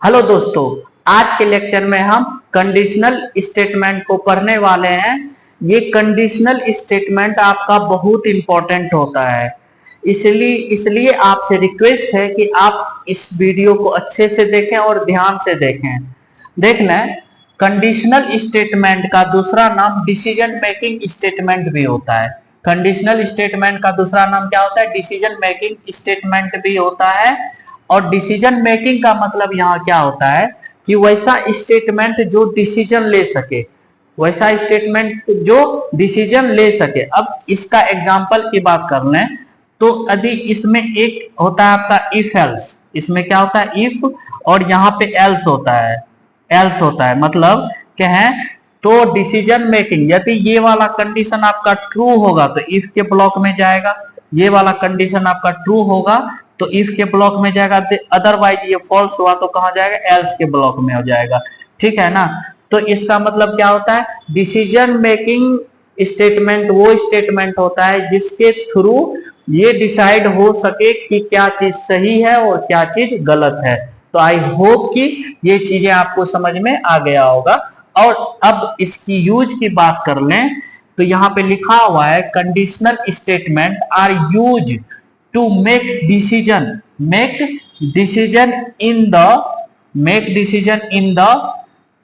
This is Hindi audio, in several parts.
हेलो दोस्तों, आज के लेक्चर में हम कंडीशनल स्टेटमेंट को पढ़ने वाले हैं। ये कंडीशनल स्टेटमेंट आपका बहुत इंपॉर्टेंट होता है, इसलिए आपसे रिक्वेस्ट है कि आप इस वीडियो को अच्छे से देखें और ध्यान से देखें। देखना, कंडीशनल स्टेटमेंट का दूसरा नाम डिसीजन मेकिंग स्टेटमेंट भी होता है। कंडीशनल स्टेटमेंट का दूसरा नाम क्या होता है? डिसीजन मेकिंग स्टेटमेंट भी होता है। और डिसीजन मेकिंग का मतलब यहाँ क्या होता है कि वैसा स्टेटमेंट जो डिसीजन ले सके, वैसा स्टेटमेंट जो डिसीजन ले सके। अब इसका एग्जांपल की बात कर लें तो यदि इसमें एक होता है आपका इफ एल्स, इसमें क्या होता है? इफ, और यहाँ पे एल्स होता है। एल्स होता है मतलब क्या है? तो डिसीजन मेकिंग, यदि ये वाला कंडीशन आपका ट्रू होगा तो इफ के ब्लॉक में जाएगा, ये वाला कंडीशन आपका ट्रू होगा तो इफ के ब्लॉक में जाएगा, अदरवाइज ये फॉल्स हुआ तो कहां जाएगा? एल्स के ब्लॉक में हो जाएगा। ठीक है ना? तो इसका मतलब क्या होता है? डिसीजन मेकिंग स्टेटमेंट वो स्टेटमेंट होता है जिसके थ्रू ये डिसाइड हो सके कि क्या चीज सही है और क्या चीज गलत है। तो आई होप कि ये चीजें आपको समझ में आ गया होगा। और अब इसकी यूज की बात कर लें तो यहां पे लिखा हुआ है conditional statement are use to make decision in the make decision in the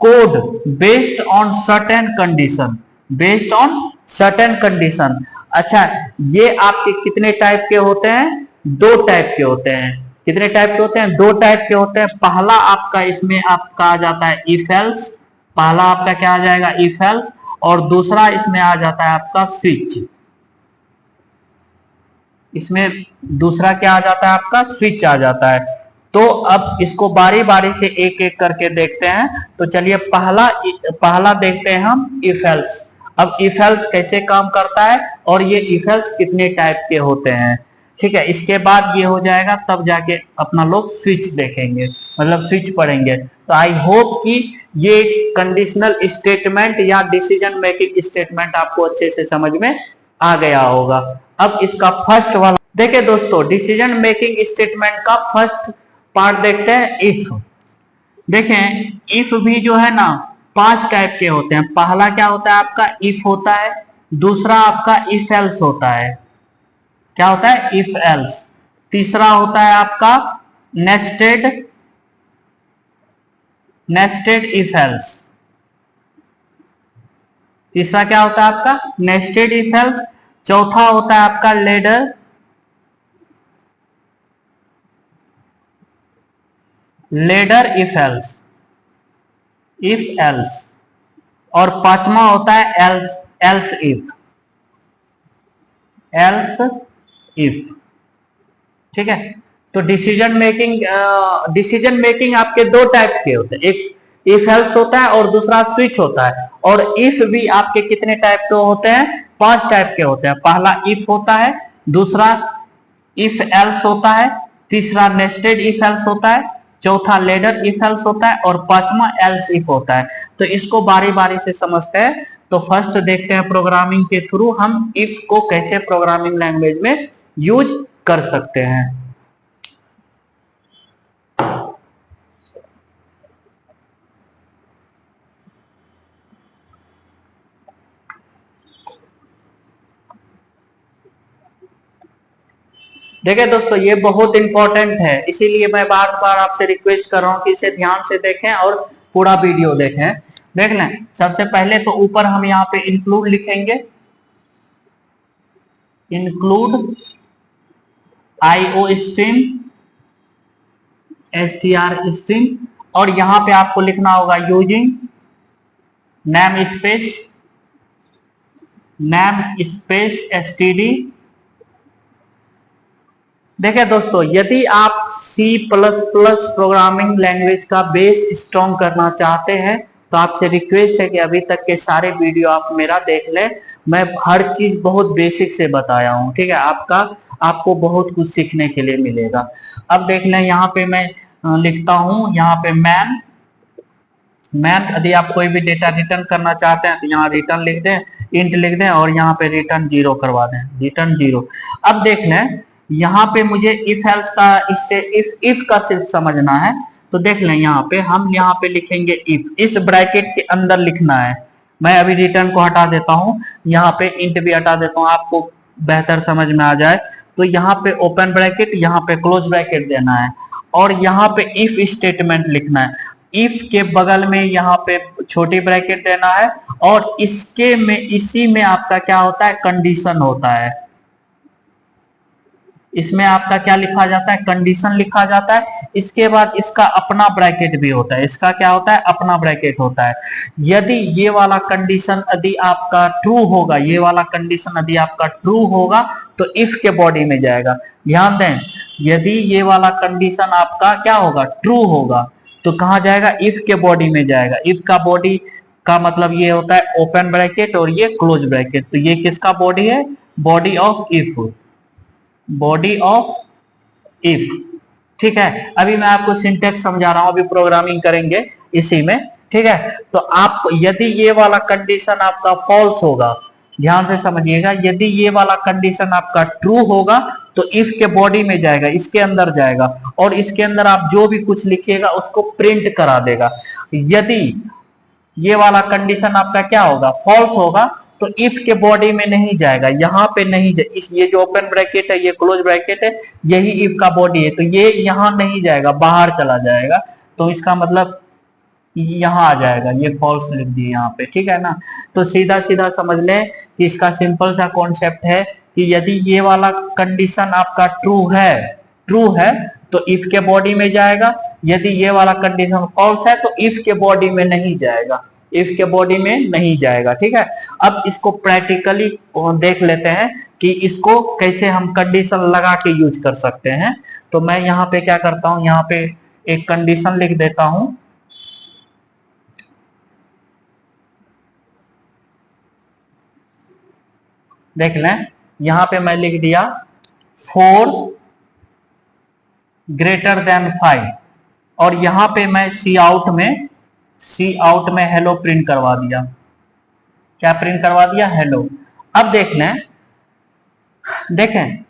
code based on certain condition। अच्छा, ये आपके कितने टाइप के होते हैं? दो टाइप के होते हैं। कितने टाइप के होते हैं? दो टाइप के होते हैं। पहला आपका इसमें आपका आ जाता है इफ एल्स, पहला आपका क्या आ जाएगा? If else. और दूसरा इसमें आ जाता है आपका स्विच। इसमें दूसरा क्या आ जाता है? आपका स्विच आ जाता है। तो अब इसको बारी बारी से एक एक करके देखते हैं। तो चलिए पहला देखते हैं हम इफ एल्स। अब इफ एल्स कैसे काम करता है और ये इफ एल्स कितने टाइप के होते हैं। ठीक है, इसके बाद ये हो जाएगा तब जाके अपना लोग स्विच देखेंगे, मतलब स्विच पढ़ेंगे। तो आई होप कि ये कंडीशनल स्टेटमेंट या डिसीजन मेकिंग स्टेटमेंट आपको अच्छे से समझ में आ गया होगा। अब इसका फर्स्ट वाला देखिए दोस्तों, डिसीजन मेकिंग स्टेटमेंट का फर्स्ट पार्ट देखते हैं इफ। देखें, इफ भी जो है ना 5 टाइप के होते हैं। पहला क्या होता है? आपका इफ होता है। दूसरा आपका इफ एल्स होता है। क्या होता है? If else. तीसरा होता है आपका नेस्टेड इफ एल्स। तीसरा क्या होता है आपका? Nested if else. चौथा होता है आपका लेडर इफ एल्स। और पांचवा होता है एल्स इफ। ठीक है, तो डिसीजन मेकिंग आपके दो टाइप के होते हैं। एक इफ एल्स होता है और दूसरा स्विच होता है। और इफ भी आपके कितने टाइप के होते हैं? 5 टाइप के होते हैं। पहला इफ होता है, दूसरा इफ एल्स होता है, तीसरा नेस्टेड इफ एल्स होता है, चौथा लेडर इफ एल्स होता है और पांचवा एल्स इफ होता है। तो इसको बारी बारी से समझते हैं। तो फर्स्ट देखते हैं प्रोग्रामिंग के थ्रू हम इफ को कैसे प्रोग्रामिंग लैंग्वेज में यूज कर सकते हैं। देखिए दोस्तों, ये बहुत इंपॉर्टेंट है, इसीलिए मैं बार बार आपसे रिक्वेस्ट कर रहा हूं कि इसे ध्यान से देखें और पूरा वीडियो देखें। देख लें, सबसे पहले तो ऊपर हम यहाँ पे इंक्लूड लिखेंगे, include IO stream, STR stream. और यहां पे आपको लिखना होगा यूजिंग नेम स्पेस STD। देखिए दोस्तों, यदि आप C++ प्रोग्रामिंग लैंग्वेज का बेस स्ट्रॉन्ग करना चाहते हैं तो आपसे रिक्वेस्ट है कि अभी तक के सारे वीडियो आप मेरा देख लें। मैं हर चीज बहुत बेसिक से बताया हूं। ठीक है, आपको बहुत कुछ सीखने के लिए मिलेगा। अब देख लें, यहाँ पे मैं लिखता हूं, यहाँ पे मैन। यदि आप कोई भी डेटा रिटर्न करना चाहते हैं तो यहाँ रिटर्न लिख दें, इंट लिख दें और यहाँ पे रिटर्न 0 करवा दें, रिटर्न 0। अब देख लें, यहाँ पे मुझे इफ एल्स का, इससे इफ का सिर्फ समझना है। तो देख लें यहाँ पे हम यहाँ पे लिखेंगे इफ, इस ब्रैकेट के अंदर लिखना है। मैं अभी रिटर्न को हटा देता हूँ, यहाँ पे इंट भी हटा देता हूँ आपको बेहतर समझ में आ जाए। तो यहाँ पे ओपन ब्रैकेट, यहाँ पे क्लोज ब्रैकेट देना है और यहाँ पे इफ स्टेटमेंट लिखना है। इफ के बगल में यहाँ पे छोटी ब्रैकेट देना है और इसके में इसी में आपका क्या होता है, कंडीशन होता है। इसमें आपका क्या लिखा जाता है, कंडीशन लिखा जाता है। इसके बाद इसका अपना ब्रैकेट भी होता है, इसका क्या होता है, अपना ब्रैकेट होता है। यदि ये वाला कंडीशन यदि आपका ट्रू होगा, ये वाला कंडीशन यदि आपका ट्रू होगा तो इफ के बॉडी में जाएगा। ध्यान दें, यदि ये वाला कंडीशन आपका क्या होगा, ट्रू होगा तो कहां जाएगा, इफ के बॉडी में जाएगा। इफ का बॉडी का मतलब ये होता है ओपन ब्रैकेट और ये क्लोज ब्रैकेट। तो ये किसका बॉडी है, body of if, body of if. ठीक है, अभी मैं आपको सिंटेक्स समझा रहा हूं, अभी प्रोग्रामिंग करेंगे इसी में। ठीक है, तो आप यदि ये वाला कंडीशन आपका फॉल्स होगा, ध्यान से समझिएगा, यदि ये वाला कंडीशन आपका ट्रू होगा तो इफ के बॉडी में जाएगा, इसके अंदर जाएगा और इसके अंदर आप जो भी कुछ लिखिएगा उसको प्रिंट करा देगा। यदि ये वाला कंडीशन आपका क्या होगा, फॉल्स होगा तो इफ के बॉडी में नहीं जाएगा, यहाँ पे नहीं जाए, इस ये जो ओपन ब्रैकेट है, ये क्लोज ब्रैकेट है, यही इफ का बॉडी है, तो ये यहाँ नहीं जाएगा, बाहर चला जाएगा। तो इसका मतलब यहाँ आ जाएगा, ये फॉल्स लिख दिए यहाँ पे। ठीक है ना, तो सीधा सीधा समझ लें कि इसका सिंपल सा कॉन्सेप्ट है कि यदि ये वाला कंडीशन आपका ट्रू है तो इफ के बॉडी में जाएगा। यदि ये वाला कंडीशन फॉल्स है तो इफ के बॉडी में नहीं जाएगा, इफ के बॉडी में नहीं जाएगा। ठीक है, अब इसको प्रैक्टिकली देख लेते हैं कि इसको कैसे हम कंडीशन लगा के यूज कर सकते हैं। तो मैं यहाँ पे क्या करता हूँ, यहाँ पे एक कंडीशन लिख देता हूं। देख लें, यहां पे मैं लिख दिया 4 ग्रेटर देन 5 और यहां पे मैं सी आउट में हेलो प्रिंट करवा दिया। क्या प्रिंट करवा दिया, हेलो। अब देख लें, देखें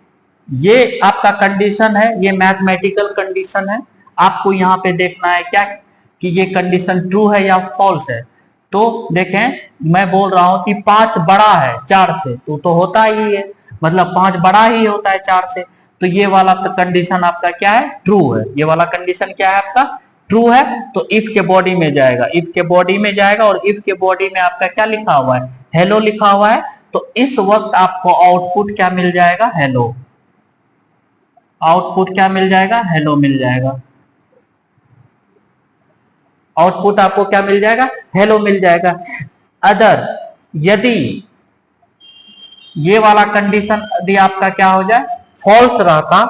ये आपका कंडीशन है, ये मैथमेटिकल कंडीशन है। आपको यहाँ पे देखना है क्या कि ये कंडीशन ट्रू है या फॉल्स है। तो देखें, मैं बोल रहा हूं कि 5 बड़ा है 4 से, तो होता ही है, मतलब 5 बड़ा ही होता है 4 से। तो ये वाला कंडीशन आपका क्या है, ट्रू है। ये वाला कंडीशन क्या है आपका, ट्रू है। तो इफ के बॉडी में जाएगा, इफ के बॉडी में जाएगा और इफ के बॉडी में आपका क्या लिखा हुआ है, हेलो लिखा हुआ है। तो इस वक्त आपको आउटपुट क्या मिल जाएगा, हेलो। आउटपुट क्या मिल जाएगा, हेलो मिल जाएगा। आउटपुट आपको क्या मिल जाएगा, हेलो मिल जाएगा। अदर यदि ये वाला कंडीशन यदि आपका क्या हो जाए, फॉल्स रहता,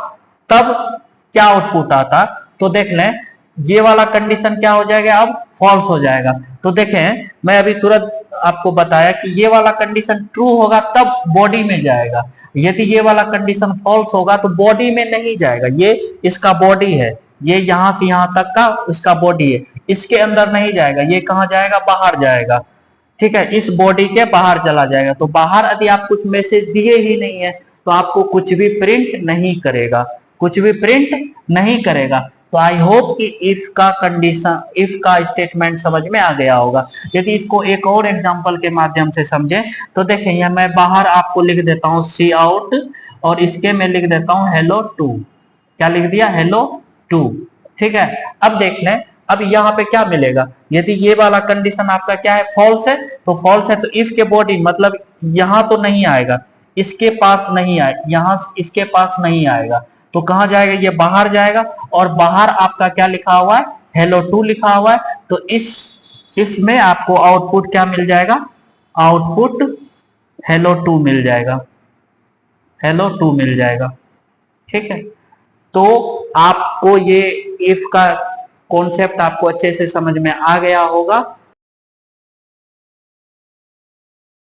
तब क्या आउटपुट आता। तो देख लें, ये वाला कंडीशन क्या हो जाएगा, अब फॉल्स हो जाएगा। तो देखें, मैं अभी तुरंत आपको बताया कि ये वाला कंडीशन ट्रू होगा तब बॉडी में जाएगा। यदि ये वाला कंडीशन फॉल्स होगा तो बॉडी में नहीं जाएगा। ये इसका बॉडी है, ये यहां से यहां तक का उसका बॉडी है, इसके अंदर नहीं जाएगा। ये कहां जाएगा, बाहर जाएगा। ठीक है, इस बॉडी के बाहर चला जाएगा। तो बाहर यदि आप कुछ मैसेज दिए ही नहीं है तो आपको कुछ भी प्रिंट नहीं करेगा, कुछ भी प्रिंट नहीं करेगा। तो आई होप कि इफ का कंडीशन, इफ का स्टेटमेंट समझ में आ गया होगा। यदि इसको एक और एग्जांपल के माध्यम से समझें तो देखें, यहाँ मैं बाहर आपको लिख देता हूँ सी आउट और इसके में लिख देता हूँ हेलो टू। क्या लिख दिया, हेलो टू। ठीक है, अब देख लें, अब यहाँ पे क्या मिलेगा, यदि ये वाला कंडीशन आपका क्या है, फॉल्स है, तो फॉल्स है तो इफ के बॉडी मतलब यहां तो नहीं आएगा, इसके पास नहीं आए, यहां इसके पास नहीं आएगा। तो कहां जाएगा, ये बाहर जाएगा और बाहर आपका क्या लिखा हुआ है, हेलो टू लिखा हुआ है। तो इसमें आपको आउटपुट क्या मिल जाएगा, आउटपुट हेलो टू मिल जाएगा, हेलो टू मिल जाएगा। ठीक है, तो आपको ये इफ का कॉन्सेप्ट आपको अच्छे से समझ में आ गया होगा।